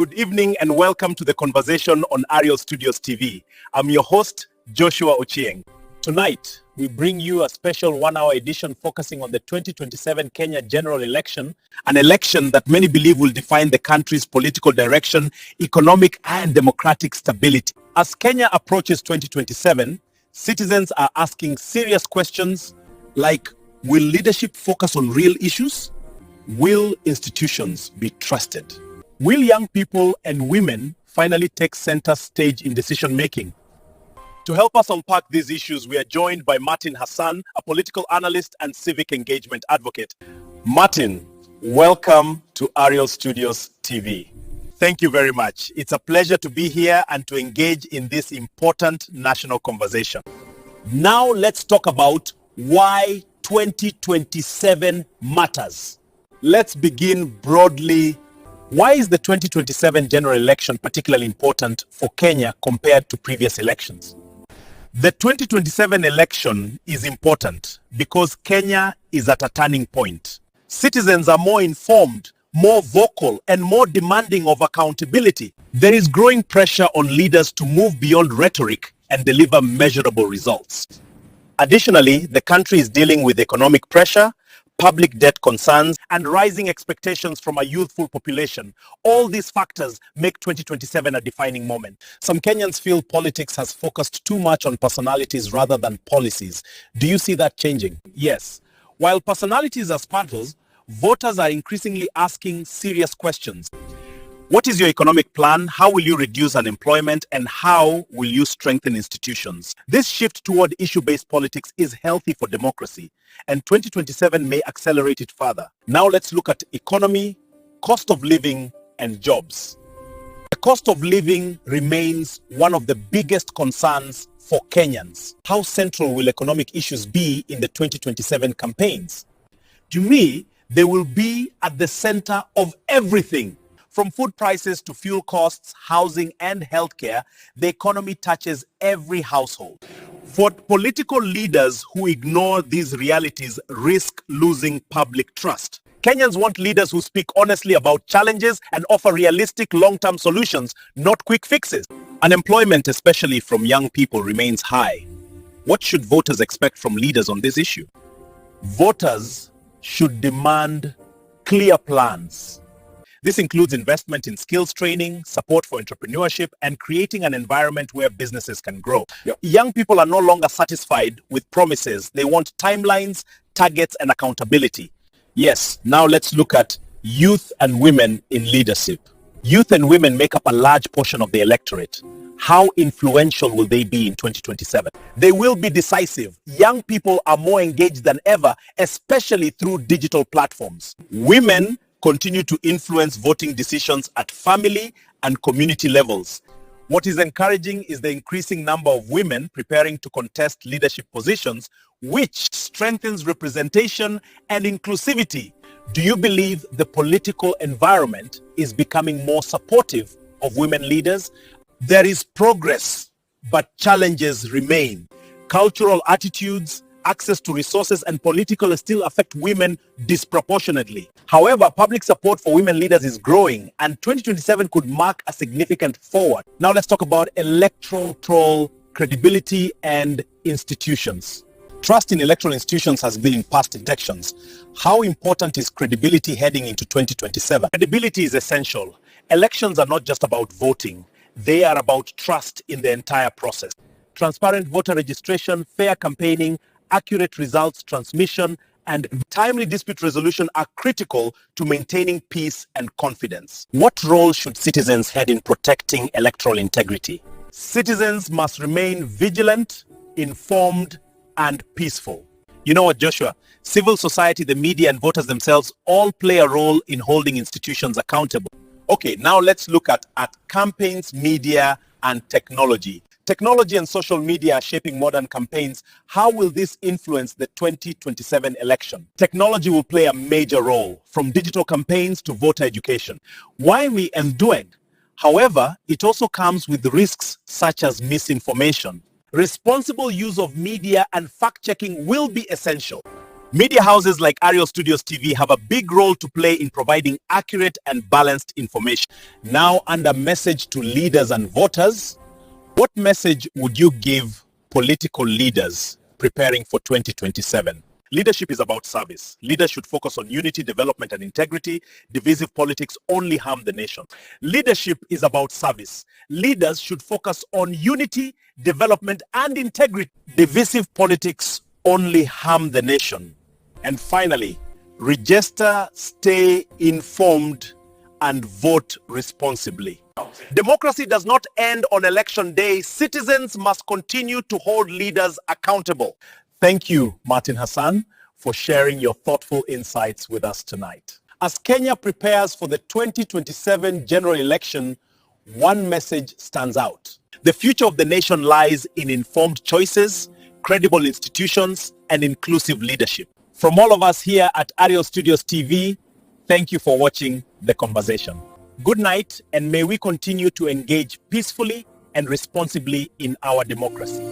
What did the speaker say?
Good evening and welcome to the conversation on Ariel Studios TV. I'm your host, Joshua Ochieng. Tonight, we bring you a special one-hour edition focusing on the 2027 Kenya general election, an election that many believe will define the country's political direction, economic and democratic stability. As Kenya approaches 2027, citizens are asking serious questions like, will leadership focus on real issues? Will institutions be trusted? Will young people and women finally take center stage in decision making? To help us unpack these issues, we are joined by Martin Hassan, a political analyst and civic engagement advocate. Martin, welcome to Ariel Studios TV. Thank you very much. It's a pleasure to be here and to engage in this important national conversation. Now let's talk about why 2027 matters. Let's begin broadly. Why is the 2027 general election particularly important for Kenya compared to previous elections? The 2027 election is important because Kenya is at a turning point. Citizens are more informed, more vocal, and more demanding of accountability. There is growing pressure on leaders to move beyond rhetoric and deliver measurable results. Additionally, the country is dealing with economic pressure, public debt concerns, and rising expectations from a youthful population. All these factors make 2027 a defining moment. Some Kenyans feel politics has focused too much on personalities rather than policies. Do you see that changing? Yes. While personalities are sparkles, voters are increasingly asking serious questions. What is your economic plan? How will you reduce unemployment? And how will you strengthen institutions? This shift toward issue-based politics is healthy for democracy, and 2027 may accelerate it further. Now let's look at economy, cost of living, and jobs. The cost of living remains one of the biggest concerns for Kenyans. How central will economic issues be in the 2027 campaigns? To me, they will be at the center of everything. From food prices to fuel costs, housing, and healthcare, the economy touches every household. For political leaders who ignore these realities risk losing public trust. Kenyans want leaders who speak honestly about challenges and offer realistic long-term solutions, not quick fixes. Unemployment, especially from young people, remains high. What should voters expect from leaders on this issue? Voters should demand clear plans. This includes investment in skills training, support for entrepreneurship, and creating an environment where businesses can grow. Yep. Young people are no longer satisfied with promises. They want timelines, targets, and accountability. Yes, now let's look at youth and women in leadership. Youth and women make up a large portion of the electorate. How influential will they be in 2027? They will be decisive. Young people are more engaged than ever, especially through digital platforms. Women continue to influence voting decisions at family and community levels. What is encouraging is the increasing number of women preparing to contest leadership positions, which strengthens representation and inclusivity. Do you believe the political environment is becoming more supportive of women leaders? There is progress, but challenges remain. Cultural attitudes, access to resources, and political still affect women disproportionately. However, public support for women leaders is growing, and 2027 could mark a significant forward. Now let's talk about electoral credibility and institutions. Trust in electoral institutions has been in past elections. How important is credibility heading into 2027? Credibility is essential. Elections are not just about voting. They are about trust in the entire process. Transparent voter registration, fair campaigning, accurate results transmission, and timely dispute resolution are critical to maintaining peace and confidence. What role should citizens have in protecting electoral integrity? Citizens must remain vigilant, informed, and peaceful. You know what, Joshua? Civil society, the media, and voters themselves all play a role in holding institutions accountable. Okay, now let's look at campaigns, media, and technology. Technology and social media are shaping modern campaigns. How will this influence the 2027 election? Technology will play a major role, from digital campaigns to voter education. Why we endured? However, it also comes with risks such as misinformation. Responsible use of media and fact-checking will be essential. Media houses like Ariel Studios TV have a big role to play in providing accurate and balanced information. Now, under message to leaders and voters, what message would you give political leaders preparing for 2027? Leadership is about service. Leaders should focus on unity, development, and integrity. Divisive politics only harm the nation. Leadership is about service. Leaders should focus on unity, development, and integrity. Divisive politics only harm the nation. And finally, register, stay informed, and vote responsibly. Democracy does not end on election day. Citizens must continue to hold leaders accountable. Thank you, Martin Hassan, for sharing your thoughtful insights with us tonight. As Kenya prepares for the 2027 general election, one message stands out. The future of the nation lies in informed choices, credible institutions, and inclusive leadership. From all of us here at Ariel Studios TV, thank you for watching The Conversation. Good night, and may we continue to engage peacefully and responsibly in our democracy.